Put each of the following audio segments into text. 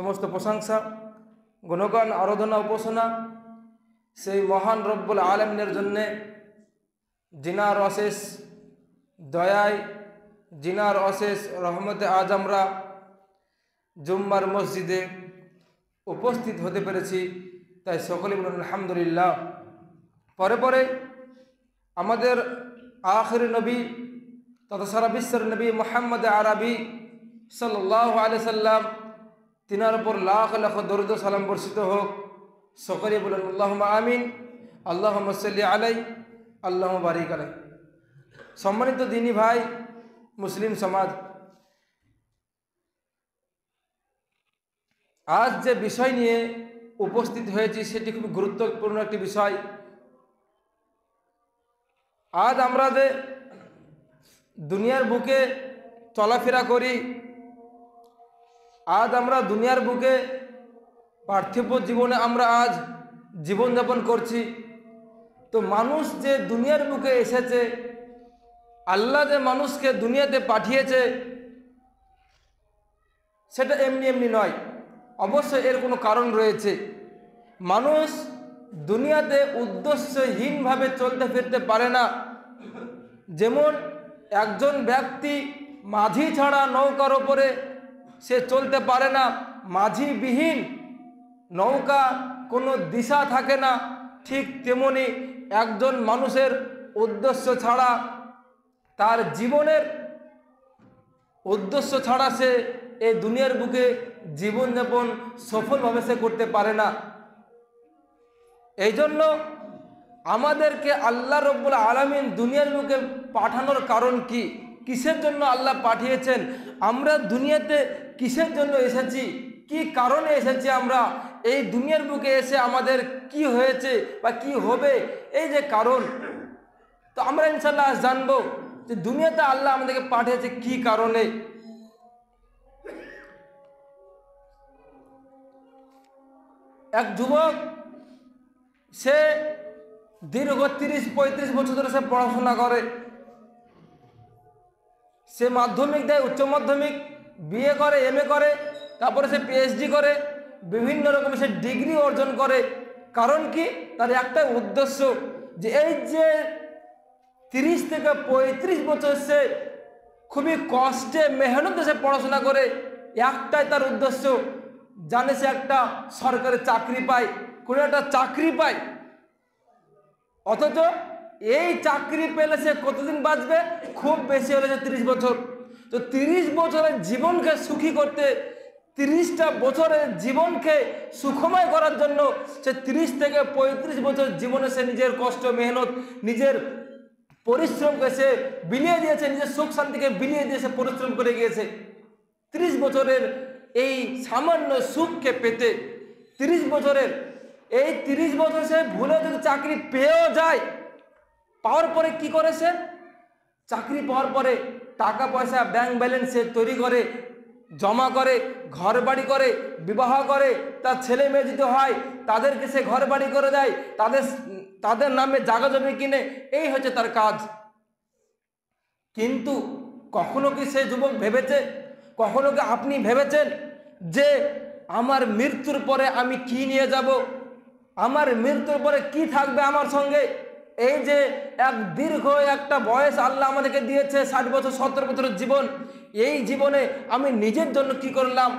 সমস্ত প্রশংসা গুণগান আরাধনা উপাসনা সেই মহান রব্বুল আলামিনের জন্যে, জিনার অশেষ দয়ায়, জিনার অশেষ রহমতে আজ আমরা জুম্মার মসজিদে উপস্থিত হতে পেরেছি। তাই সকলে বলুন আলহামদুলিল্লাহ। পরে পরে আমাদের আখির নবী তথা সারা বিশ্বের নবী মুহাম্মদ আরবি সাল্লাল্লাহু আলাইহি সাল্লাম, তিনার উপর লাখ লাখ দরুদ ও সালাম বর্ষিত হোক। সকলে বলুন আল্লাহুম্মা আমিন, আল্লাহুম্মা সাল্লি আলাইহি, আল্লাহুম্মা বারিক আলাইহি। সম্মানিত দিনী ভাই, মুসলিম সমাজ, আজ যে বিষয় নিয়ে উপস্থিত হয়েছি সেটি খুব গুরুত্বপূর্ণ একটি বিষয়। আজ আমরা যে দুনিয়ার বুকে চলাফেরা করি, আজ আমরা দুনিয়ার বুকে পার্থিব জীবনে আমরা আজ জীবনযাপন করছি। তো মানুষ যে দুনিয়ার বুকে এসেছে, আল্লাহ যে মানুষকে দুনিয়াতে পাঠিয়েছে, সেটা এমনি এমনি নয়, অবশ্যই এর কোনো কারণ রয়েছে। মানুষ দুনিয়াতে উদ্দেশ্যহীনভাবে চলতে ফিরতে পারে না। যেমন একজন ব্যক্তি মাঝি ছাড়া নৌকার ওপরে সে চলতে পারে না, মাঝিবিহীন নৌকা কোনো দিশা থাকে না, ঠিক তেমনি একজন মানুষের উদ্দেশ্য ছাড়া, তার জীবনের উদ্দেশ্য ছাড়া সে এই দুনিয়ার বুকে জীবনযাপন সফলভাবে সে করতে পারে না। এই জন্য আমাদেরকে আল্লাহ রব্বুল আলামিন দুনিয়ার বুকে পাঠানোর কারণ কি, কিসের জন্য আল্লাহ পাঠিয়েছেন, আমরা দুনিয়াতে কিসের জন্য এসেছি, কি কারণে এসেছি, আমরা এই দুনিয়ার বুকে এসে আমাদের কি হয়েছে বা কি হবে, এই যে কারণ, তো আমরা ইনশাআল্লাহ জানবো যে দুনিয়াতে আল্লাহ আমাদেরকে পাঠিয়েছে কি কারণে। এক যুবক, সে দীর্ঘ 30-35 বছর ধরে সে পড়াশোনা করে, সে মাধ্যমিক দেয়, উচ্চ মাধ্যমিক, বিএ করে, এমএ করে, তারপরে সে পিএইচডি করে, বিভিন্ন রকম সে ডিগ্রি অর্জন করে। কারণ কি, তার একটা উদ্দেশ্য যে এই যে 30 থেকে 35 বছর সে খুবই কষ্টে মেহনতে সে পড়াশোনা করে, একটাই তার উদ্দেশ্য, জানে সে একটা সরকারি চাকরি পায়, কোনো একটা চাকরি পায়। অথচ এই চাকরি পেলে সে কতদিন বাঁচবে, খুব বেশি হলে 30 বছর। তো 30 বছরের জীবনকে সুখী করতে, 30টা বছরের জীবনকে সুখময় করার জন্য সে 30 থেকে 35 বছর জীবনে সে নিজের কষ্ট মেহনত, নিজের পরিশ্রমকে সে বিলিয়ে দিয়েছে, নিজের সুখ শান্তিকে বিলিয়ে দিয়ে সে পরিশ্রম করে গিয়েছে। 30 বছরের এই সামান্য সুখকে পেতে, 30 বছরের এই 30 বছর সে ভুলে যদি চাকরি পেয়েও যায়, পাওয়ার পরে কি করে সে, চাকরি পাওয়ার পরে টাকা পয়সা ব্যাংক ব্যালেন্স সে তৈরি করে, জমা করে, ঘর বাড়ি করে, বিবাহ করে, তার ছেলে মেয়ে দিতে হয়, তাদেরকে সে ঘর বাড়ি করে দেয়, তাদের নামে জায়গা জমি কিনে, এই হচ্ছে তার কাজ। কিন্তু কখনো কি সে যুবক ভেবেছে, কখনো কি আপনি ভেবেছেন যে আমার মৃত্যুর পরে আমি কি নিয়ে যাব, আমার মৃত্যুর পরে কি থাকবে আমার সঙ্গে? এই যে এক দীর্ঘ একটা বয়স আল্লাহ আমাদেরকে দিয়েছে, 60 বছর 70 বছরের জীবন, এই জীবনে আমি নিজের জন্য কি করলাম?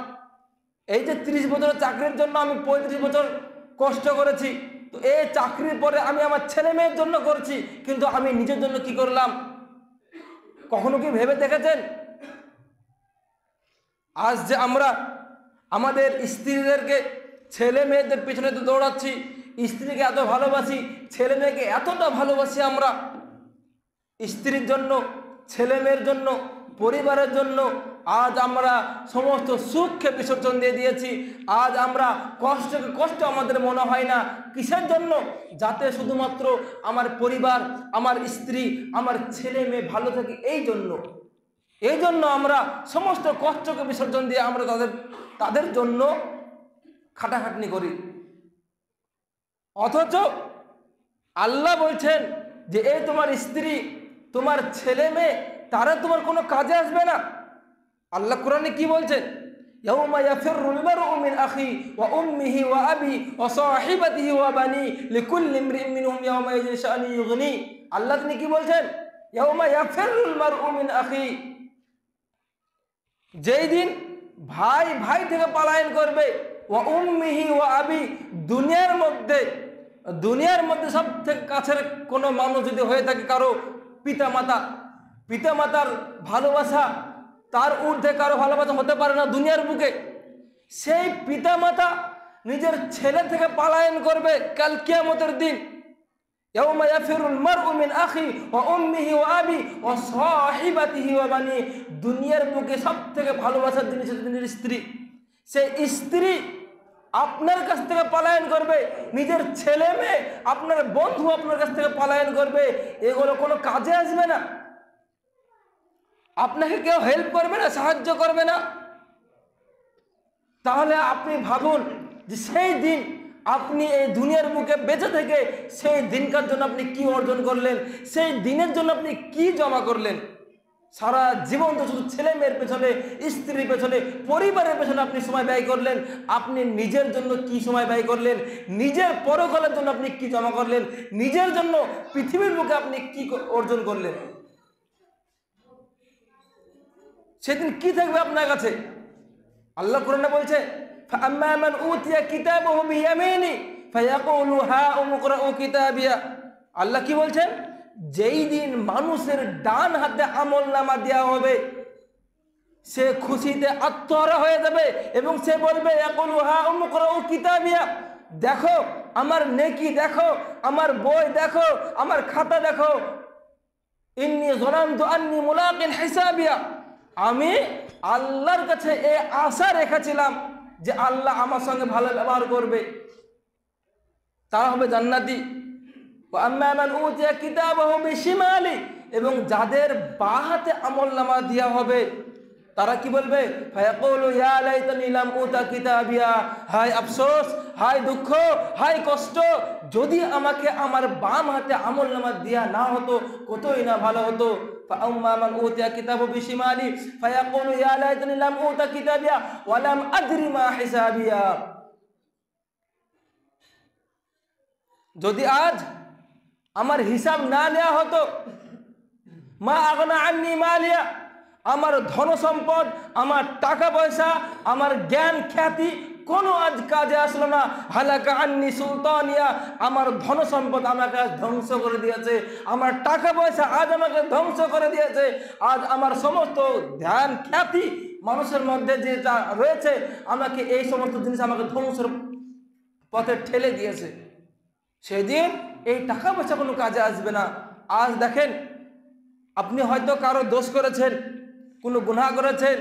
এই যে 30 বছরের চাকরির জন্য আমি 35 বছর কষ্ট করেছি, তো এই চাকরির পরে আমি আমার ছেলে মেয়ের জন্য করছি, কিন্তু আমি নিজের জন্য কি করলাম? কখনো কি ভেবে দেখেছেন? আজ যে আমরা আমাদের স্ত্রীদেরকে, ছেলে মেয়েদের পিছনে তো দৌড়াচ্ছি, স্ত্রীকে এত ভালোবাসি, ছেলে মেয়েকে এতটা ভালোবাসি আমরা, স্ত্রীর জন্য, ছেলে মেয়ের জন্য, পরিবারের জন্য আজ আমরা সমস্ত সুখকে বিসর্জন দিয়ে দিয়েছি। আজ আমরা কষ্টকে কষ্ট আমাদের মনে হয় না। কিসের জন্য? যাতে শুধুমাত্র আমার পরিবার, আমার স্ত্রী, আমার ছেলে মেয়ে ভালো থাকে, এই জন্য আমরা সমস্ত কষ্টকে বিসর্জন দিয়ে আমরা তাদের জন্য খাটাখাটনি করি। অথচ আল্লাহ বলছেন যে এই তোমার স্ত্রী, তোমার ছেলে মেয়ে, তারা তোমার কোনো কাজে আসবে না। আল্লাহ কোরআনে কি বলছেন? ইয়াউমা ইয়াফিরুল মারউ মিন আখি ওয়া উম্মিহি ওয়া আবি ওয়া সাহিবাতিহি ওয়া বানি লিকুল্লি ইমরিইন মিনহুম ইয়াউমা ইযিন শাআনি ইউগনি। আল্লাহ তিনি কি বলছেন? ইয়াউমা ইয়াফিরুল মারউ মিন আখি, যেই দিন ভাই ভাই থেকে পলায়ন করবে, ওয়া উম্মিহি ওয়া আবি, দুনিয়ার মধ্যে সব থেকে কাছের কোনো মানুষ যদি হয়ে থাকে কারো পিতামাতার ভালোবাসা, তার ঊর্ধ্বে কারো ভালোবাসা হতে পারে না দুনিয়ার বুকে। সেই পিতামাতা নিজের ছেলে থেকে পলায়ন করবে কাল কিয়ামতের দিন। ইয়াউমা ইয়াফিরুল মারউ মিন আখি ওয়া উম্মিহি ওয়া আবি ওয়া সাহিবাতিহি ওয়া বানি, দুনিয়ার বুকে সবথেকে ভালোবাসার জিনিস হচ্ছে নিজের স্ত্রী। সেই স্ত্রী আপনার কাছ থেকে পলায়ন করবে, নিজের ছেলে মেয়ে, আপনার বন্ধু আপনার কাছ থেকে পলায়ন করবে, এগুলো কোনো কাজে আসবে না। আপনাকে কেউ হেল্প করবে না, সাহায্য করবে না। তাহলে আপনি ভাবুন যে সেই দিন আপনি এই দুনিয়ার বুকে বেঁচে থেকে সেই দিনকার জন্য আপনি কি অর্জন করলেন, সেই দিনের জন্য আপনি কি জমা করলেন। সারা জীবন তো শুধু ছেলে মেয়ের পেছনে, স্ত্রীর পেছনে, পরিবারের পেছনে আপনি সময় ব্যয় করলেন। আপনি নিজের জন্য কি সময় ব্যয় করলেন, নিজের পরকালের জন্য আপনি কি জমা করলেন, নিজের জন্য পৃথিবীর বুকে আপনি কি অর্জন করলেন। সেদিন কি থাকবে আপনার কাছে? আল্লাহ কোরআনে বলছে, ফাআম্মা মান উতিয়া কিতাবাহু বিয়ামিনি ফায়াকুলু হাউম ইকরাউ কিতাবিয়া। আল্লাহ কি বলছেন? যেই দিন মানুষের ডান হাতে আমলনামা দেওয়া হবে, সে খুশিতে আত্মহারা হয়ে যাবে এবং সে বলবে, ইয়াকুলু হাউম ইকরাউ কিতাবিয়া, দেখো আমার নেকি, দেখো আমার বই, দেখো আমার খাতা, দেখো ইন্নী যানানতু আন্নী মুলাকিন হিসাবিয়া, আমি আল্লাহর কাছে এই আশা রেখেছিলাম যে আল্লাহ আমার সঙ্গে ভালো ব্যবহার করবে, তারা হবে জান্নাতি। আম্মা মান উতিয়া কিতাবাহু বিশিমালি, এবং যাদের বাঁ হাতে আমলনামা দেওয়া হবে তারা কি বলবে? ফায়াকুলু ইয়া লাইতানি লাম উতা কিতাবিয়া, হায় আফসোস, হায় দুঃখ, হায় কষ্ট, যদি আমাকে আমার বাম হাতে আমলনামা দেয়া না হতো কতই না ভালো হতো। ফাআম্মা মান উতিয়া কিতাবাহু বিশিমালি ফায়াকুলু ইয়া লাইতানি লাম উতা কিতাবিয়া ওয়া লাম আদরি মা হিসাবিয়া, যদি আজ আমার হিসাব না নেওয়া হতো, মা আগনা আন্নি মালিয়া, আমার ধন সম্পদ, আমার টাকা পয়সা, আমার জ্ঞান খ্যাতি কোনো আজ কাজে আসলো না। হালাকা আন্নি সুলতানিয়া, আমার ধন সম্পদ আমাকে আজ ধ্বংস করে দিয়েছে, আমার টাকা পয়সা আজ আমাকে ধ্বংস করে দিয়েছে, আজ আমার সমস্ত ধ্যান খ্যাতি মানুষের মধ্যে যে যা রয়েছে আমাকে এই সমস্ত জিনিস আমাকে ধ্বংসের পথে ঠেলে দিয়েছে। সেদিন এই টাকা পয়সা কোনো কাজে আসবে না। আজ দেখেন, আপনি হয়তো কারো দোষ করেছেন, কোনো গুনাহ করেছেন,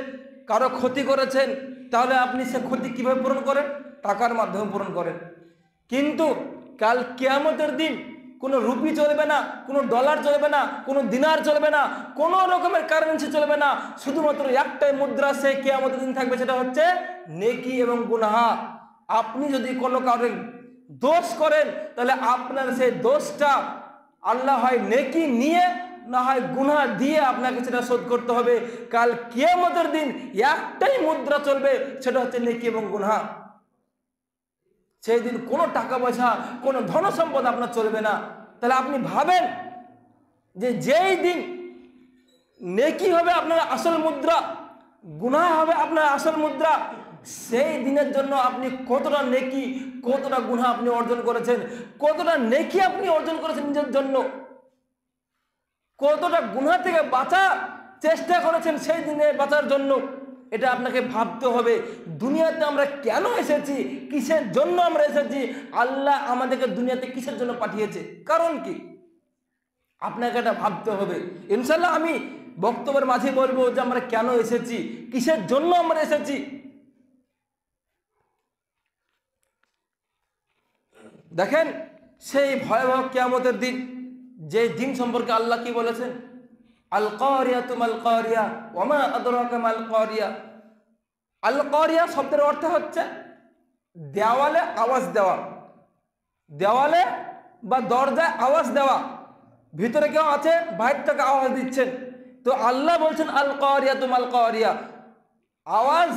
কারো ক্ষতি করেছেন, তাহলে আপনি সে ক্ষতি কিভাবে পূরণ করেন? টাকার মাধ্যমে পূরণ করেন। কিন্তু কাল কিয়ামতের দিন কোনো রুপি চলবে না, কোনো ডলার চলবে না, কোনো দিনার চলবে না, কোনো রকমের কারেন্সি চলবে না, শুধুমাত্র একটাই মুদ্রা সেই কিয়ামতের দিন থাকবে, সেটা হচ্ছে নেকি এবং গুনাহ। আপনি যদি কোনো কারণে দোষ করেন তাহলে আপনার সেই দোষটা আল্লাহ হয় নেকি নিয়ে, না হয় গুনাহ দিয়ে আপনাকে সেটা শোধ করতে হবে। কাল কিয়ামতের দিন একটাই মুদ্রা চলবে, সেটা হচ্ছে নেকি এবং গুনাহ। সেই দিন কোনো টাকা পয়সা, কোনো ধন সম্পদ আপনার চলবে না। তাহলে আপনি ভাবেন যে যেই দিন নেকি হবে আপনার আসল মুদ্রা, গুনাহ হবে আপনার আসল মুদ্রা, সেই দিনের জন্য আপনি কতটা নেকি, কতটা গুনাহ আপনি অর্জন করেছেন, কতটা নেকি আপনি অর্জন করেছেন নিজের জন্য, কতটা গুনাহ থেকে বাঁচার চেষ্টা করেছেন সেই দিনে বাঁচার জন্য, এটা আপনাকে ভাবতে হবে। দুনিয়াতে আমরা কেন এসেছি, কিসের জন্য আমরা এসেছি, আল্লাহ আমাদেরকে দুনিয়াতে কিসের জন্য পাঠিয়েছে, কারণ কি, আপনাকে এটা ভাবতে হবে। ইনশাআল্লাহ আমি বক্তব্যের মাঝে বলবো যে আমরা কেন এসেছি, কিসের জন্য আমরা এসেছি। দেখেন সেই ভয়াবহ কিয়ামতের দিন, যে দিন সম্পর্কে আল্লাহ কি বলেছেন, আল কারিয়াতু মাল কারিয়া ওয়া মা আদরাকা মাল কারিয়া। আল কারিয়া শব্দের অর্থ হচ্ছে দেওয়ালে আওয়াজ দেওয়া, দেওয়ালে বা দরজায় আওয়াজ দেওয়া, ভিতরে কেউ আছে বাইরে থেকে আওয়াজ দিচ্ছেন, তো আল্লাহ বলছেন আল কারিয়াতু মাল কারিয়া, আওয়াজ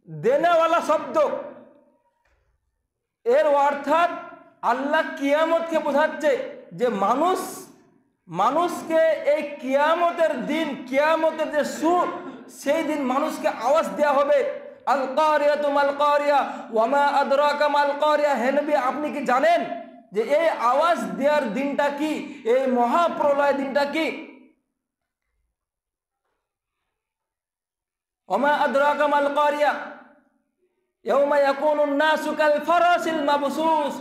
দেনেওয়ালা শব্দ, এর অর্থাৎ আল্লাহ কিয়ামতকে বোঝাচ্ছে যে মানুষকে এই কিয়ামতের দিন, কিয়ামতের যে সুর, সেই দিন মানুষকে আওয়াজ দেওয়া হবে, আল কারিয়াতু মাল কারিয়া ওয়া মা আদরাকা মাল কারিয়া। হে নবী, আপনি কি জানেন যে এই আওয়াজ দেওয়ার দিনটা কি, এই মহাপ্রলয় দিনটা কি? ওয়া মা আদরাকা মাল কারিয়া ইয়াউমা ইয়াকুনুন নাসু কাল ফারাসিল মাবসুস,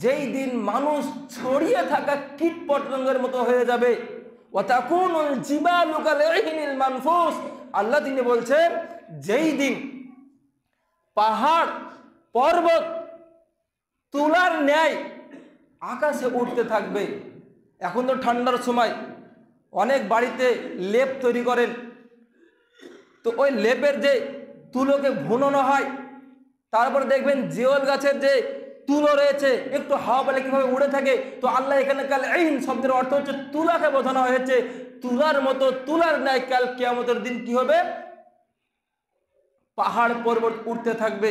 যেই দিন মানুষ ছড়িয়ে থাকা কীট পতঙ্গের মতো হয়ে যাবে। ওয়া তাকুনুল জিবালু কাল ইহনিল মানফুস, আল্লাহ তিনি বলছেন যেই দিন পাহাড় পর্বত তুলার ন্যায় আকাশে উঠতে থাকবে। এখন তো ঠান্ডার সময়, অনেক বাড়িতে লেপ তৈরি করেন, তো ওই লেপের যে তুলোকে ভুনানো হয়, তারপরে দেখবেন জিওল গাছের যে তুলো রয়েছে, একটু হাওয়া পেলে কিভাবে উড়ে থাকে। তো আল্লাহ এখানে কাল ঈন শব্দের অর্থ হচ্ছে তুলাকে বোঝানো হয়েছে। তুলার মতো, তুলার ন্যায় কাল কিয়ামতের দিন কি হবে? পাহাড় পর্বত উঠতে থাকবে।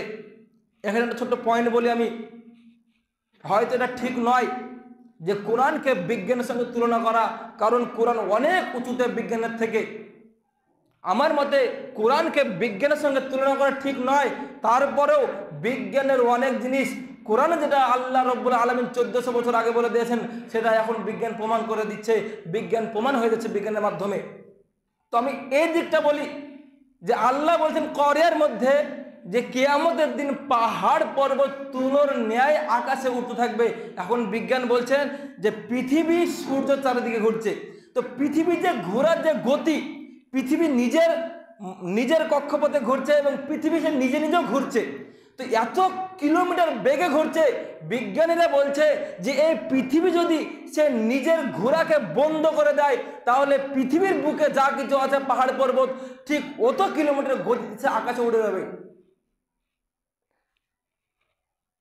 এখানে একটা ছোট্ট পয়েন্ট বলি আমি, হয়তো এটা ঠিক নয় যে কোরআনকে বিজ্ঞানের সঙ্গে তুলনা করা, কারণ কোরআন অনেক উঁচুতে বিজ্ঞানের থেকে। আমার মতে কোরআনকে বিজ্ঞানের সঙ্গে তুলনা করা ঠিক নয়, তারপরেও বিজ্ঞানের অনেক জিনিস কোরআনে যেটা আল্লাহ রব্বুল আলামিন 1400 বছর আগে বলে দিয়েছেন, সেটা এখন বিজ্ঞান প্রমাণ করে দিচ্ছে, বিজ্ঞান প্রমাণ হয়ে যাচ্ছে বিজ্ঞানের মাধ্যমে। তো আমি এই দিকটা বলি যে আল্লাহ বলছেন করিয়ার মধ্যে যে কিয়ামতের দিন পাহাড় পর্বত তুলোর ন্যায় আকাশে উঠতে থাকবে। এখন বিজ্ঞান বলছেন যে পৃথিবী সূর্য চারিদিকে ঘুরছে, তো পৃথিবী যে ঘোরার যে গতি, পৃথিবী নিজের কক্ষপথে ঘুরছে এবং পৃথিবী সে নিজে নিজেও ঘুরছে। তো এত কিলোমিটার বেগে ঘুরছে, বিজ্ঞানীরা বলছে যে এই পৃথিবী যদি সে নিজের ঘোরাকে বন্ধ করে দেয়, তাহলে পৃথিবীর বুকে যা কিছু আছে পাহাড় পর্বত ঠিক অত কিলোমিটার গতিতে সে আকাশে উড়ে যাবে।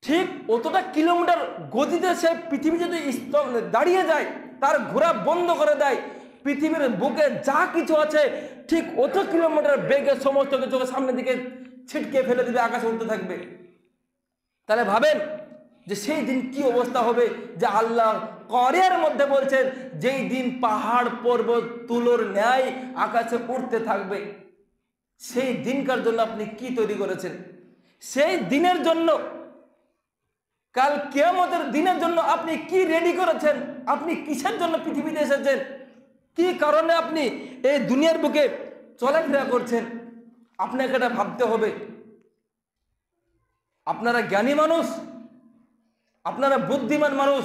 ঠিক অতটা কিলোমিটার গতিতে সে পৃথিবী যদি দাঁড়িয়ে যায়, তার ঘোরা বন্ধ করে দেয়, পৃথিবীর বুকে যা কিছু আছে ঠিক অত কিলোমিটার বেগে সমস্ত কিছু সামনের দিকে ছিটকে ফেলে দিবে, আকাশে উঠতে থাকবে। তাহলে ভাবেন যে সেই দিন কি অবস্থা হবে, যে আল্লাহ কোরআনের মধ্যে বলছেন যেই দিন পাহাড় পর্বত তুলোর ন্যায় আকাশে উঠতে থাকবে। সেই দিনকার জন্য আপনি কি তৈরি করেছেন? সেই দিনের জন্য, কাল কিয়ামতের দিনের জন্য আপনি কি রেডি করেছেন? আপনি কিসের জন্য পৃথিবীতে এসেছেন? কি কারণে আপনি এই দুনিয়ার বুকে চলাফেরা করছেন? আপনাকে এটা ভাবতে হবে। আপনারা জ্ঞানী মানুষ, আপনারা বুদ্ধিমান মানুষ।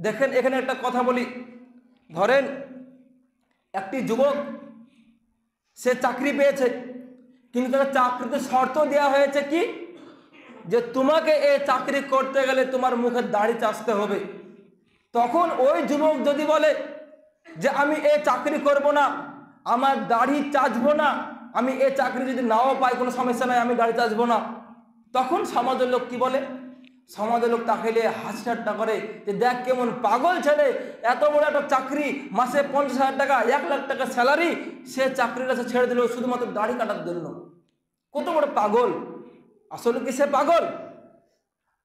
দেখেন এখানে একটা কথা বলি, ধরেন একটি যুবক সে চাকরি পেয়েছে, কিন্তু তার চাকরিতে শর্ত দেওয়া হয়েছে কি, যে তোমাকে এই চাকরি করতে গেলে তোমার মুখে দাড়ি চাচতে হবে। তখন ওই যুবক যদি বলে যে আমি এই চাকরি করব না, আমার দাড়ি চাচবো না, আমি এই চাকরি যদি নাও পাই কোনো সমস্যা নাই, আমি দাড়ি চাচবো না, তখন সমাজের লোক কি বলে? সমাজের লোক তাকে নিয়ে হাসি ঠাট্টা করে যে দেখ কেমন পাগল ছেলে, এত বড় একটা চাকরি, মাসে 50,000 টাকা, 1 লাখ টাকা স্যালারি, সে চাকরিটা সে ছেড়ে দিল শুধুমাত্র দাড়ি কাটার জন্য। কত বড় পাগল! আসলে কি সে পাগল?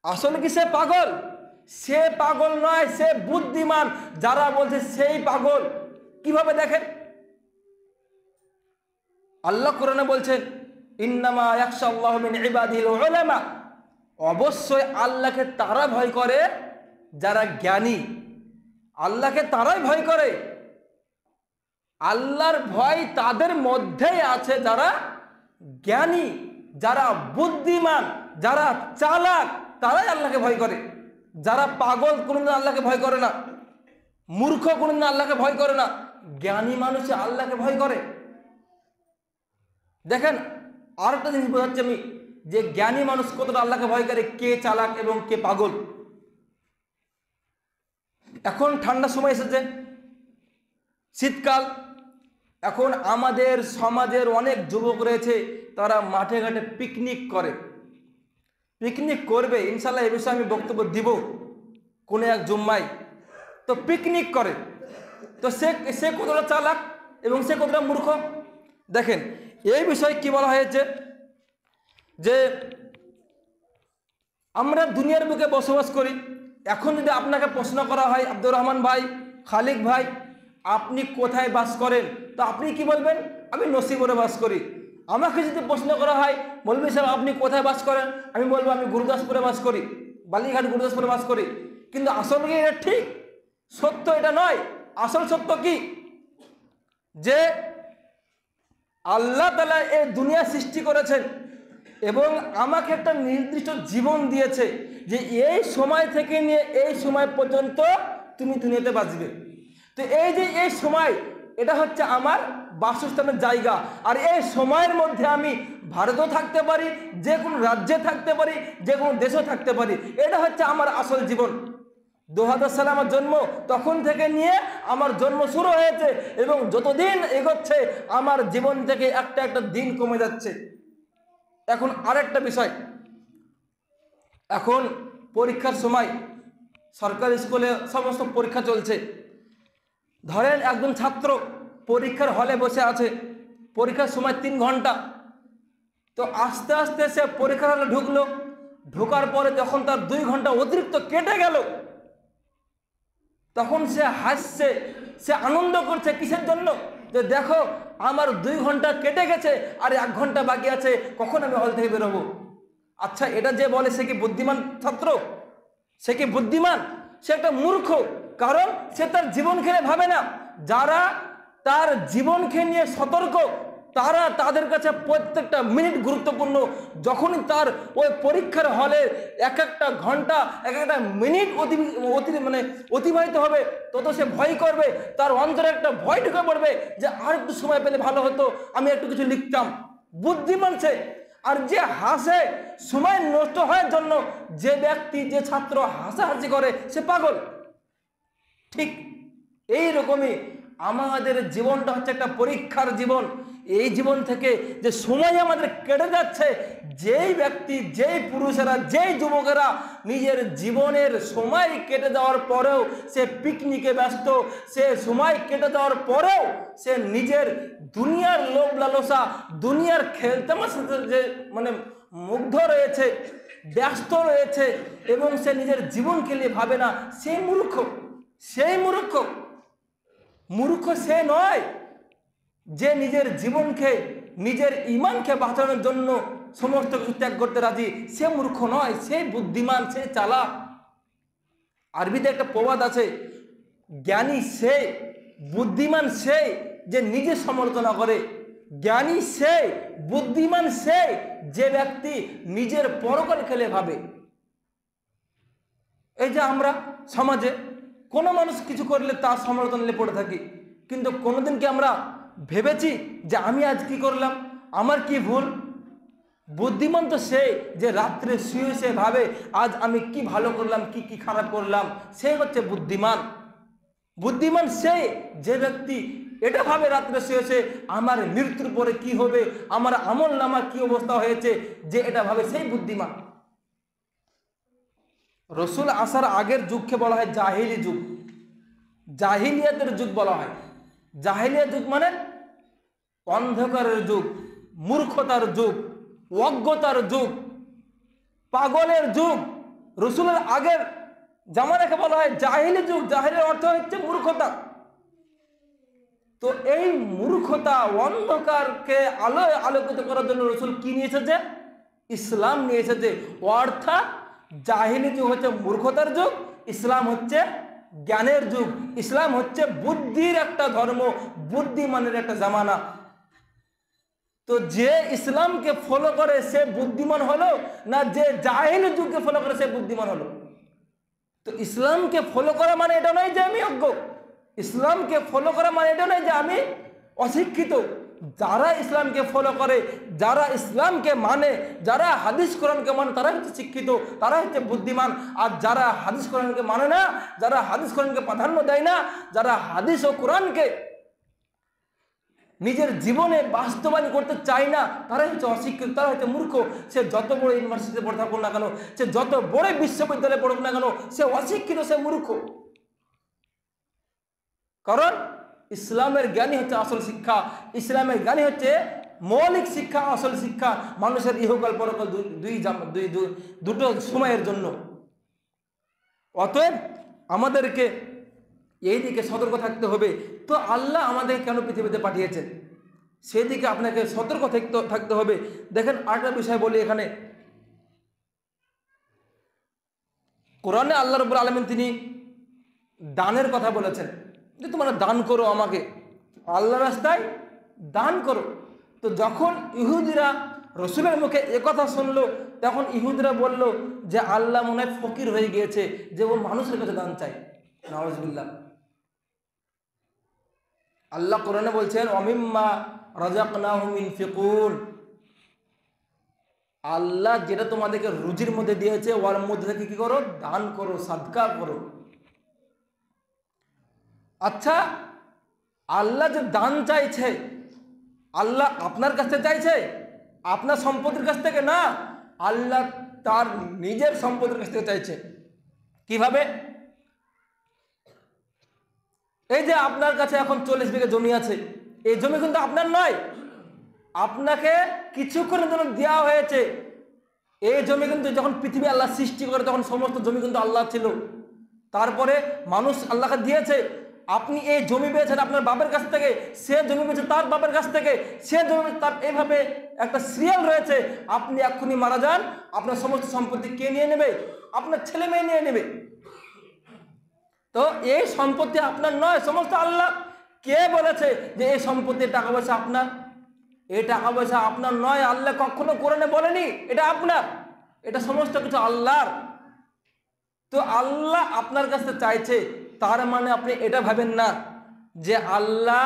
আসলে কি সে পাগল? সে পাগল নয়, সে বুদ্ধিমান। যারা বলছে সেই পাগল, কিভাবে দেখেন? আল্লাহ কোরআনে বলছেন ইন্নামা ইয়াখশাল্লাহু মিন ইবাদিহিল উলামা, অবশ্যই আল্লাহকে তারা ভয় করে যারা জ্ঞানী। আল্লাহকে তারাই ভয় করে। আল্লাহর ভয় তাদের মধ্যেই আছে যারা জ্ঞানী, যারা বুদ্ধিমান, যারা চালাক, তারাই আল্লাহকে ভয় করে। যারা পাগল কোনোদিন আল্লাহকে ভয় করে না, মূর্খ কোনোদিন আল্লাহকে ভয় করে না। জ্ঞানী মানুষ আল্লাহকে ভয় করে। দেখেন আরেকটা জিনিস বোঝাচ্ছি আমি, যে জ্ঞানী মানুষ কতটা আল্লাহকে ভয় করে, কে চালাক এবং কে পাগল। এখন ঠান্ডার সময় এসেছে, শীতকাল, এখন আমাদের সমাজের অনেক যুবক রয়েছে, তারা মাঠে ঘাটে পিকনিক করে। পিকনিক করবে ইনশাল্লাহ, এ বিষয়ে আমি বক্তব্য দিব কোনো এক জুম্মায়। তো পিকনিক করে, তো সে কতটা চালাক এবং সে কতটা মূর্খ। দেখেন এই বিষয়ে কি বলা হয়েছে, যে আমরা দুনিয়ার বুকে বসবাস করি। এখন যদি আপনাকে প্রশ্ন করা হয়, আব্দুর রহমান ভাই, খালিক ভাই, আপনি কোথায় বাস করেন, তো আপনি কি বলবেন? আমি নসিপুরে বাস করি। আমাকে যদি প্রশ্ন করা হয়, মৌলভী সাহেব আপনি কোথায় বাস করেন, আমি বলবো আমি গুরুদাসপুরে বাস করি, বালিঘাট গুরুদাসপুরে বাস করি। কিন্তু আসল কি এটা ঠিক? সত্য এটা নয়। আসল সত্য কি? যে আল্লাহ তাআলা এই দুনিয়া সৃষ্টি করেছেন এবং আমাকে একটা নির্দিষ্ট জীবন দিয়েছে, যে এই সময় থেকে নিয়ে এই সময় পর্যন্ত তুমি দুনিয়াতে বাঁচবে। তো এই যে এই সময়, এটা হচ্ছে আমার বাসস্থানের জায়গা। আর এই সময়ের মধ্যে আমি ভারতেও থাকতে পারি, যে কোনো রাজ্যে থাকতে পারি, যে কোনো দেশেও থাকতে পারি। এটা হচ্ছে আমার আসল জীবন। 2000 সালে আমার জন্ম, তখন থেকে নিয়ে আমার জন্ম শুরু হয়েছে এবং যতদিন এগোচ্ছে আমার জীবন থেকে একটা একটা দিন কমে যাচ্ছে। এখন আরেকটা বিষয়, এখন পরীক্ষার সময় সরকারি স্কুলে সমস্ত পরীক্ষা চলছে। ধরেন একজন ছাত্র পরীক্ষার হলে বসে আছে, পরীক্ষার সময় 3 ঘন্টা। তো আস্তে আস্তে সে পরীক্ষার হলে ঢুকলো, ঢোকার পরে যখন তার 2 ঘন্টা অতিরিক্ত কেটে গেল, তখন সে হাসছে, সে আনন্দ করছে। কিসের জন্য? যে দেখো আমার 2 ঘন্টা কেটে গেছে আর 1 ঘন্টা বাকি আছে, কখন আমি হল থেকে বেরোবো। আচ্ছা, এটা যে বলে সে কি বুদ্ধিমান ছাত্র? সে কি বুদ্ধিমান? সে একটা মূর্খ। কারণ সে তার জীবনকে নিয়ে ভাবে না। যারা তার জীবনকে নিয়ে সতর্ক, তাদের কাছে প্রত্যেকটা মিনিট গুরুত্বপূর্ণ। যখনই তার ওই পরীক্ষার হলে এক একটা ঘন্টা, এক একটা মিনিট অতিবাহিত হবে, তত সে ভয় করবে। তার অন্তরে একটা ভয় ঢুকে পড়বে যে আর একটু সময় পেলে ভালো হতো, আমি একটু কিছু লিখতাম। বুদ্ধিমান সে। আর যে হাসে সময় নষ্ট হওয়ার জন্য, যে ব্যক্তি, যে ছাত্র হাসাহাসি করে, সে পাগল। ঠিক এই রকমই আমাদের জীবনটা হচ্ছে একটা পরীক্ষার জীবন। এই জীবন থেকে যে সময় আমাদের কেটে যাচ্ছে, যেই ব্যক্তি, যেই পুরুষেরা, যেই যুবকেরা নিজের জীবনের সময় কেটে যাওয়ার পরেও সে পিকনিকে ব্যস্ত, সে সময় কেটে যাওয়ার পরেও সে নিজের দুনিয়ার লোভ লালসা, দুনিয়ার খেলতামাশার সাথে যে মুগ্ধ রয়েছে, ব্যস্ত রয়েছে এবং সে নিজের জীবনকে নিয়ে ভাবে না, সেই মূর্খ। সেই মূর্খ সে নয় যে নিজের জীবনকে, নিজের ঈমানকে বাঁচানোর জন্য সমস্ত কিছু ত্যাগ করতে রাজি। সে মূর্খ নয়, সে বুদ্ধিমান, সে চালাক। আরবিতে একটা প্রবাদ আছে, জ্ঞানী সে, বুদ্ধিমান সে যে নিজে সমালোচনা করে। জ্ঞানী সে, বুদ্ধিমান সে যে ব্যক্তি নিজের পরকাল খেলে ভাবে। এই যে আমরা সমাজে কোনো মানুষ কিছু করলে তার সমালোচনা পড়ে থাকি, কিন্তু কোনোদিন কি আমরা ভেবেছি যে আমি আজ কি করলাম, আমার কি ভুল? বুদ্ধিমান তো সে যে রাত্রে শুয়ে সে ভাবে আজ আমি কি ভালো করলাম, কি কি খারাপ করলাম, সে হচ্ছে বুদ্ধিমান। বুদ্ধিমান সে যে ব্যক্তি এটা ভাবে রাত্রে শুয়ে আমার মৃত্যুর পরে কি হবে, আমার আমল নামার কি অবস্থা হয়েছে, যে এটা ভাবে সেই বুদ্ধিমান। রসুল আসার আগের যুগকে বলা হয় জাহিলি যুগ, জাহিলিয়াতের যুগ বলা হয়। জাহিলিয়া যুগ মানে অন্ধকারের যুগ, মূর্খতার যুগ, অজ্ঞতার যুগ, পাগলের যুগ। রসুলের আগের জামানাকে বলা হয় জাহিলি যুগ। জাহিলের অর্থ হচ্ছে মূর্খতা। তো এই মূর্খতা, অন্ধকারকে আলোয় আলোকিত করার জন্য রসুল কি নিয়ে এসেছে? ইসলাম নিয়ে এসেছে। অর্থাৎ জাহিলি যুগ হচ্ছে মূর্খতার যুগ, ইসলাম হচ্ছে জ্ঞানের যুগ। ইসলাম হচ্ছে বুদ্ধির একটা ধর্ম, বুদ্ধিমানের একটা জামানা। তো যে ইসলামকে ফলো করে সে বুদ্ধিমান হলো না যে জাহিলি যুগকে ফলো করে সে বুদ্ধিমান হলো? তো ইসলামকে ফলো করা মানে এটা নয় যে আমি অজ্ঞ, ইসলামকে ফলো করা মানে এটা নয় যে আমি অশিক্ষিত। যারা ইসলামকে ফলো করে, যারা ইসলামকে মানে, যারা হাদিস কোরআনকে মানে, তারা হচ্ছে শিক্ষিত, তারা হচ্ছে বুদ্ধিমান। আর যারা হাদিস কোরআনকে মানে না, যারা হাদিস কোরআনকে প্রাধান্য দেয় না, যারা হাদিস ও কোরআনকে নিজের জীবনে বাস্তবায়ন করতে চায় না, তারাই হচ্ছে অশিক্ষিত, তারা হচ্ছে মূর্খ। সে যত বড় ইউনিভার্সিটিতে পড়ে থাকুক না কেন, সে যত বড় বিশ্ববিদ্যালয়ে পড়ুক না কেন, সে অশিক্ষিত, সে মূর্খ। কারণ ইসলামের জ্ঞানী হচ্ছে আসল শিক্ষা, ইসলামের জ্ঞানী হচ্ছে মৌলিক শিক্ষা, আসল শিক্ষা মানুষের ইহকাল পরকাল দুটো সময়ের জন্য। অতএব আমাদেরকে এই দিকে সতর্ক থাকতে হবে। তো আল্লাহ আমাদের কেন পৃথিবীতে পাঠিয়েছেন সেই দিকে আপনাকে সতর্ক থাকতে হবে। দেখেন আরেকটা বিষয় বলি এখানে, কোরআনে আল্লাহ রাব্বুল আলামিন তিনি দানের কথা বলেছেন যে তোমরা দান করো, আমাকে আল্লাহ রাস্তায় দান করো। তো যখন ইহুদিরা রসুলের মুখে একথা শুনলো, তখন ইহুদিরা বলল যে আল্লাহ মনে হয় ফকির হয়ে গিয়েছে যে ও মানুষের কাছে দান চায়। নাউজুবিল্লাহ। আল্লাহ কোরআনে বলছেন অমিম্মা রাযাকনাহুম ইনফিকুন, আল্লাহ যেটা তোমাদেরকে রুজির মধ্যে দিয়েছে ওর মধ্যে থেকে কি করো? দান করো, সাদকা করো। আচ্ছা, আল্লাহ যে দান চাইছে, আল্লাহ আপনার কাছ থেকে চাইছে, আপনার সম্পদের কাছ থেকে না, আল্লাহ তার নিজের সম্পদের কাছ থেকে চাইছে। কিভাবে? এই যে আপনার কাছে এখন 40 বিঘা জমি আছে, এই জমি কিন্তু আপনার নয়, আপনাকে কিছুক্ষণের জন্য দেওয়া হয়েছে। এই জমি কিন্তু যখন পৃথিবী আল্লাহ সৃষ্টি করে তখন সমস্ত জমি কিন্তু আল্লাহ ছিল, তারপরে মানুষ আল্লাহকে দিয়েছে। আপনি এই জমি পেয়েছেন আপনার বাবার কাছ থেকে, সে জমি পেয়েছে তার বাবার কাছ থেকে, সে জমি তার, এইভাবে একটা সিরিয়াল রয়েছে। আপনি এক্ষুনি মারা যান, আপনার সমস্ত সম্পত্তি কে নিয়ে নেবে? আপনার ছেলে মেয়ে নিয়ে নেবে। তো এই সম্পত্তি আপনার নয়, সমস্ত আল্লাহ। কে বলেছে যে এই সম্পত্তি টাকা পয়সা আপনার? এই টাকা পয়সা আপনার নয়, আল্লাহ কখনো কোরআনে বলেনি এটা আপনার, এটা সমস্ত কিছু আল্লাহর। তো আল্লাহ আপনার কাছে চাইছে, তার মানে আপনি এটা ভাবেন না যে আল্লাহ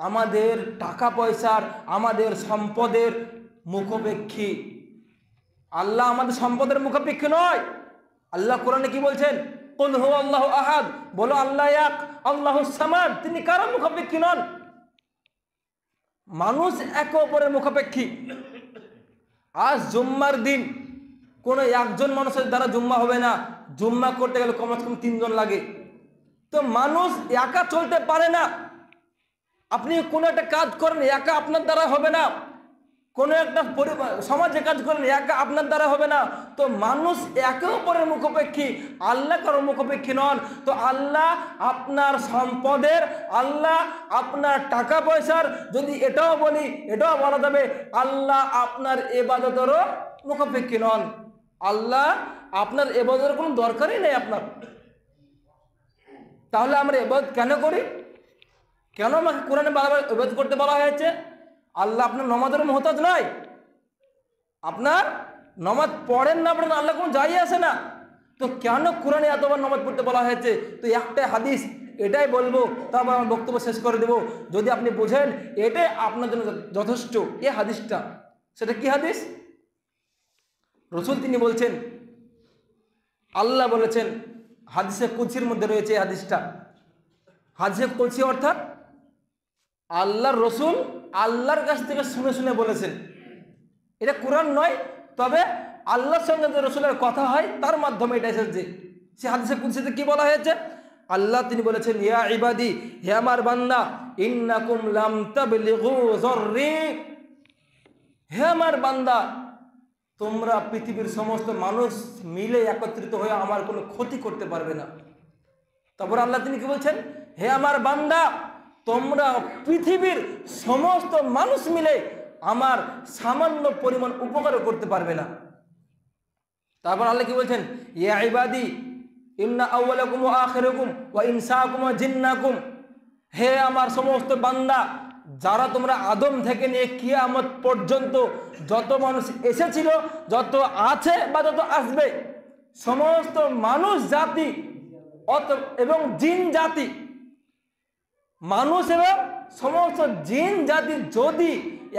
আমাদের টাকা পয়সার, আমাদের সম্পদের মুখাপেক্ষী। আল্লাহ আমাদের সম্পদের মুখাপেক্ষী নয়। আল্লাহ কোরআনে কি বলছেন? কুল হুয়াল্লাহু আহাদ, বলো আল্লাহ এক, আল্লাহুস সামাদ, তিনি কারো মুখাপেক্ষী নন। মানুষ একে অপরের মুখাপেক্ষী। আজ জুম্মার দিন কোনো একজন মানুষের দ্বারা জুম্মা হবে না, জুম্মা করতে গেলে কমসে কম 3 জন লাগে। তো মানুষ একা চলতে পারে না। আপনি কোনো একটা কাজ করেন, একা আপনার দ্বারা হবে না। কোনো একটা সমাজে কাজ করেন, একা আপনার দ্বারা হবে না। তো মানুষ একে অপরের মুখাপেক্ষী, আল্লাহ কারো মুখাপেক্ষী নন। তো আল্লাহ আপনার সম্পদের, আল্লাহ আপনার টাকা পয়সার, যদি এটাও বলি এটাও বলা যাবে আল্লাহ আপনার ইবাদতেরও মুখাপেক্ষী নন। আল্লাহ আপনার ইবাদতের কোনো দরকারই নেই আপনার। তাহলে আমরা ইবাদত কেন করি? কেন আমাকে কোরআনে বারবার ইবাদত করতে বলা হয়েছে? আল্লাহ আপনার নামাজের মুহতাজ নয়। আপনার নামাজ পড়েন না পড়েন আল্লাহ কোনো যাই আসে না। তো কেন কোরআনে এতবার নামাজ পড়তে বলা হয়েছে? তো একটাই হাদিস, এটাই বলবো, তারপর আমার বক্তব্য শেষ করে দেব। যদি আপনি বোঝেন এটাই আপনার জন্য যথেষ্ট, এই হাদিসটা, সেটা কি হাদিস? রসুল তিনি বলছেন, আল্লাহ বলেছেন, হাদিসে কুদসির মধ্যে রয়েছে এই হাদিসটা। হাদিসে কুদসি অর্থাৎ আল্লাহর রসুল আল্লাহর কাছ থেকে শুনে শুনে বলেছেন। এটা কোরআন নয়, তবে আল্লাহর সঙ্গে যে রসুলের কথা হয় তার মাধ্যমে এটা এসেছে। সে হাদিসে কুদসিতে কি বলা হয়েছে? আল্লাহ তিনি বলেছেন, ইয়া ইবাদি, হে আমার বান্দা, ইন্নাকুম লাম তাবলিগু যররি, হে আমার বান্দা, তোমরা পৃথিবীর সমস্ত মানুষ মিলে একত্রিত হয়ে আমার কোনো ক্ষতি করতে পারবে না। তারপর আল্লাহ তিনি কি বলছেন? হে আমার বান্দা, তোমরা পৃথিবীর সমস্ত মানুষ মিলে আমার সামান্য পরিমাণ উপকারও করতে পারবে না। তারপর আল্লাহ কি বলছেন? ইয়া ইবাদি ইন্না আউওয়ালাকুম ওয়া আখিরাকুম ওয়া ইনসাকুম ওয়া জিন্নাকুম, হে আমার সমস্ত বান্দা, যারা তোমরা আদম থেকে নিয়ে কিয়ামত পর্যন্ত যত মানুষ এসেছিল, যত আছে বা যত আসবে, সমস্ত মানুষ জাতি এবং জিন জাতি, মানুষ এবং সমস্ত জিন জাতি যদি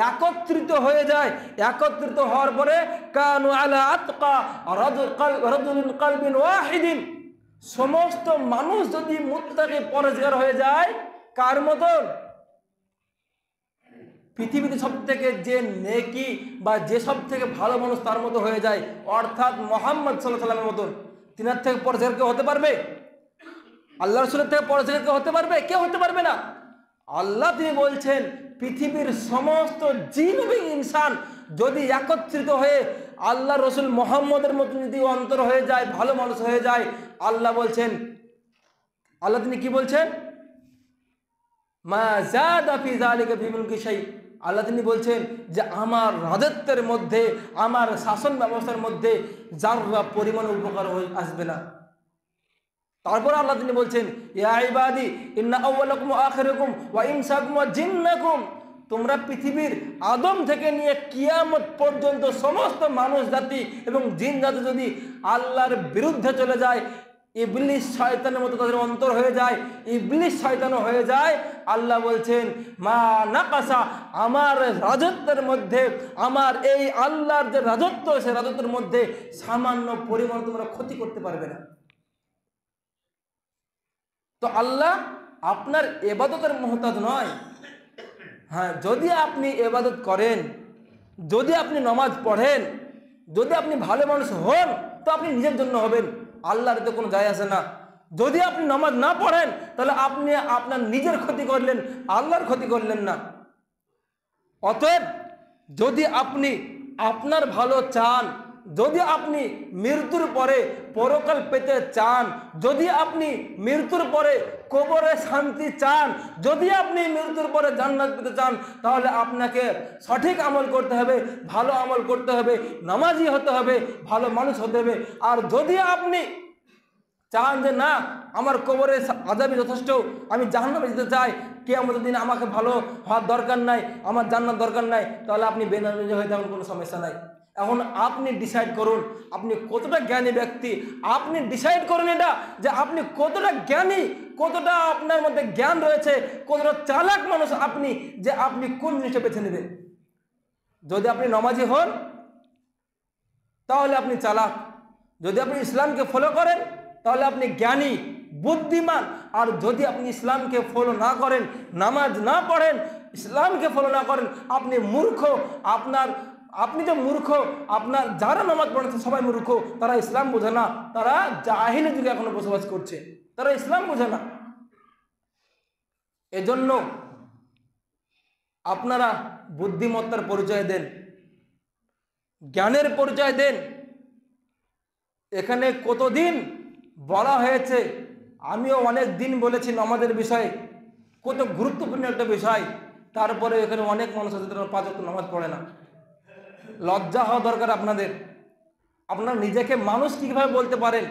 একত্রিত হয়ে যায়, একত্রিত হওয়ার পরে কানু আলা আতকা রাজুলিন কলবিন ওয়াহিদিন, সমস্ত মানুষ যদি মুত্তাকি পরহেজগার হয়ে যায়, কার মতন? পৃথিবীতে সব থেকে যে নেকি বা যে সব থেকে ভালো মানুষ তার মতো হয়ে যায়, অর্থাৎ মুহাম্মদ সাল্লাল্লাহু আলাইহি ওয়াসাল্লামের মতন। তিনার থেকে পরহেজগার কেউ হতে পারবে? আল্লাহ রসুলের থেকে পরহেজগার কেউ হতে পারবে? কেউ হতে পারবে না। আল্লাহ তিনি বলছেন, পৃথিবীর সমস্ত জিন এবং ইনসান যদি একত্রিত হয়ে আল্লাহ রসুল মোহাম্মদের মতো যদি অন্তর হয়ে যায়, ভালো মানুষ হয়ে যায়, আল্লাহ বলছেন, আল্লাহ তিনি কি বলছেন, মা যাদা ফি যালিকা ফি মুলকি শাই, আল্লাহ তিনি বলছেন যে আমার রাজত্বের মধ্যে, আমার শাসন ব্যবস্থার মধ্যে যাররা পরিমাণ উপকার আসবে না। তারপর আল্লাহ তিনি বলছেন, ইয়া ইবাদি ইন্না আউওয়ালাকুম ওয়া আখিরাকুম ওয়া ইনসাকুম ওয়া জিন্নাকুম, তোমরা পৃথিবীর আদম থেকে নিয়ে কিয়ামত পর্যন্ত সমস্ত মানুষ জাতি এবং জিন জাতি যদি আল্লাহর বিরুদ্ধে চলে যায়, ইবলিস শয়তানের মতো তাদের অন্তর হয়ে যায়, ইবলিস শয়তানও হয়ে যায়, আল্লাহ বলছেন মা নাকাসা, আমার রাজত্বের মধ্যে, আমার এই আল্লাহর যে রাজত্ব, সে রাজত্বের মধ্যে সামান্য পরিমাণ তোমরা ক্ষতি করতে পারবে না। তো আল্লাহ আপনার ইবাদতের মুহতাজ নয়। হ্যাঁ, যদি আপনি ইবাদত করেন, যদি আপনি নামাজ পড়েন, যদি আপনি ভালো মানুষ হন, তো আপনি নিজের জন্য হবেন, আল্লাহর তো কোনো যায় আসে না। যদি আপনি নামাজ না পড়েন, তাহলে আপনি আপনার নিজের ক্ষতি করলেন, আল্লাহর ক্ষতি করলেন না। অতএব যদি আপনি আপনার ভালো চান, যদি আপনি মৃত্যুর পরে পরকাল পেতে চান, যদি আপনি মৃত্যুর পরে কবরে শান্তি চান, যদি আপনি মৃত্যুর পরে জান্নাত পেতে চান, তাহলে আপনাকে সঠিক আমল করতে হবে, ভালো আমল করতে হবে, নামাজি হতে হবে, ভালো মানুষ হতে হবে। আর যদি আপনি চান যে না, আমার কবরে আযাবই যথেষ্ট, আমি জাহান্নামে যেতে চাই, কিয়ামতের দিন আমাকে ভালো হওয়ার দরকার নাই, আমার জান্নাত দরকার নাই, তাহলে আপনি বেনামাজি হয়ে যাবেন, কোনো সমস্যা নাই। এখন আপনি ডিসাইড করুন আপনি কতটা জ্ঞানী ব্যক্তি, আপনি ডিসাইড করুন এটা যে আপনি কতটা জ্ঞানী, কতটা আপনার মধ্যে জ্ঞান রয়েছে, কতটা চালাক মানুষ আপনি, যে আপনি কোন জিনিসটা বেছে নেবেন। যদি আপনি নামাজি হন তাহলে আপনি চালাক, যদি আপনি ইসলামকে ফলো করেন তাহলে আপনি জ্ঞানী বুদ্ধিমান, আর যদি আপনি ইসলামকে ফলো না করেন, নামাজ না পড়েন, ইসলামকে ফলো না করেন, আপনি মূর্খ। আপনি যে মূর্খ, আপনার যারা নামাজ পড়েছে সবাই মূর্খ, তারা ইসলাম বোঝে না, তারা জাহিলি যুগে এখনো বসবাস করছে, তারা ইসলাম বোঝে না। এজন্য আপনারা বুদ্ধিমত্তার পরিচয় দেন, জ্ঞানের পরিচয় দেন। এখানে কতদিন বলা হয়েছে, আমিও অনেক দিন বলেছি নামাজের বিষয়ে, কত গুরুত্বপূর্ণ একটা বিষয়, তারপরে এখানে অনেক মানুষ আছে যারা 5 ওয়াক্ত নামাজ পড়ে না। লজ্জা হওয়া দরকার আপনাদের। আপনারা নিজেকে মানুষ কীভাবে বলতে পারেন?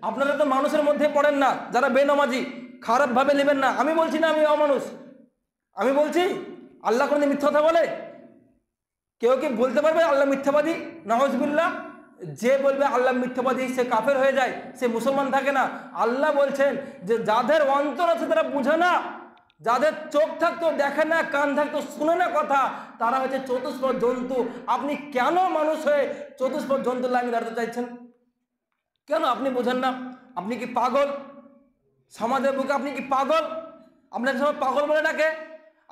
আপনারা তো মানুষের মধ্যে পড়েন না, যারা বেনামাজি, খারাপভাবে নেবেন না। আমি বলছি না আমি অমানুষ, আমি বলছি আল্লাহ কোনদিন মিথ্যা কথা বলে? কেউ কি বলতে পারবে আল্লাহ মিথ্যাবাদী? নাউজুবিল্লাহ। যে বলবে আল্লাহ মিথ্যাবাদী সে কাফের হয়ে যায়, সে মুসলমান থাকে না। আল্লাহ বলছেন যে যাদের অন্তর আছে তারা বুঝে না, যাদের চোখ থাকতো দেখে না, কান থাকতো শুনে না কথা, তারা হচ্ছে চতুষ্পদ জন্তু। আপনি কেন মানুষ হয়ে চতুষ্পদ জন্তুর লাইনে দাঁড়াতে চাইছেন? কেন আপনি বুঝেন না? আপনি কি পাগল? সমাজের বুকে আপনি কি পাগল? আপনার সবাই পাগল বলে ডাকে।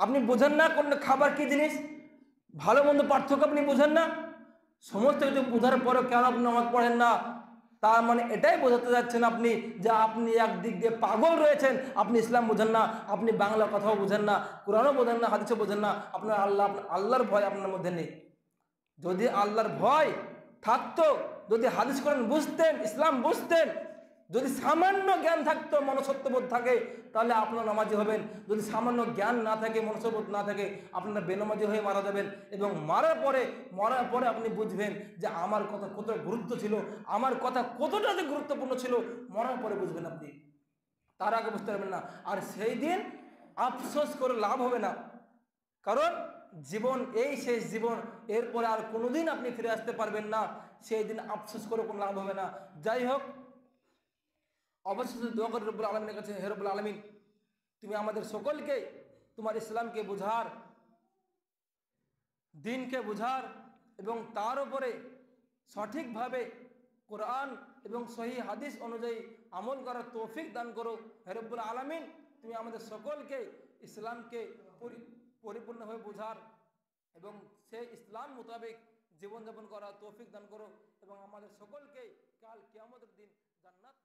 আপনি বুঝেন না কোন খাবার কি জিনিস, ভালো মন্দ পার্থক্য আপনি বুঝেন না? সমস্ত কিছু বোঝার পরেও কেন আপনি নামাজ পড়েন না? তার মানে এটাই বোঝাতে যাচ্ছেন আপনি যে আপনি একদিক দিয়ে পাগল রয়েছেন, আপনি ইসলাম বোঝেন না, আপনি বাংলা কথাও বোঝেন না, কোরআনও বোঝেন না, হাদিসও বোঝেন না। আপনার আল্লাহর ভয় আপনার মধ্যে নেই। যদি আল্লাহর ভয় থাকতো, যদি হাদিস কোরআন বুঝতেন, ইসলাম বুঝতেন, যদি সামান্য জ্ঞান থাকতো, মনুষ্যত্ববোধ থাকে, তাহলে আপনারা নামাজি হবেন। যদি সামান্য জ্ঞান না থাকে, মনুষ্যবোধ না থাকে, আপনারা বেনামাজি হয়ে মারা যাবেন। এবং মরার পরে আপনি বুঝবেন যে আমার কথা কতটা গুরুত্ব ছিল, আমার কথা কতটা যে গুরুত্বপূর্ণ ছিল, মরার পরে বুঝবেন আপনি, তার আগে বুঝতে পারবেন না। আর সেই দিন আফসোস করে লাভ হবে না, কারণ জীবন এই শেষ জীবন, এরপরে আর কোনোদিন আপনি ফিরে আসতে পারবেন না। সেই দিন আফসোস করে কোনো লাভ হবে না। যাই হোক, অবশেষে দোয়া করি রব্বুল আলমিনের কাছে, হে রব্বুল আলমিন, তুমি আমাদের সকলকে তোমার ইসলামকে বুঝার, দিনকে বুঝার এবং তার উপরে সঠিকভাবে কোরআন এবং সহি হাদিস অনুযায়ী আমল করার তৌফিক দান করো। হে রব্বুল আলমিন, তুমি আমাদের সকলকে ইসলামকে পরিপূর্ণভাবে বুঝার এবং সেই ইসলাম মোতাবেক জীবনযাপন করার তৌফিক দান করো, এবং আমাদের সকলকে কাল কিয়ামতের দিন জান্নাত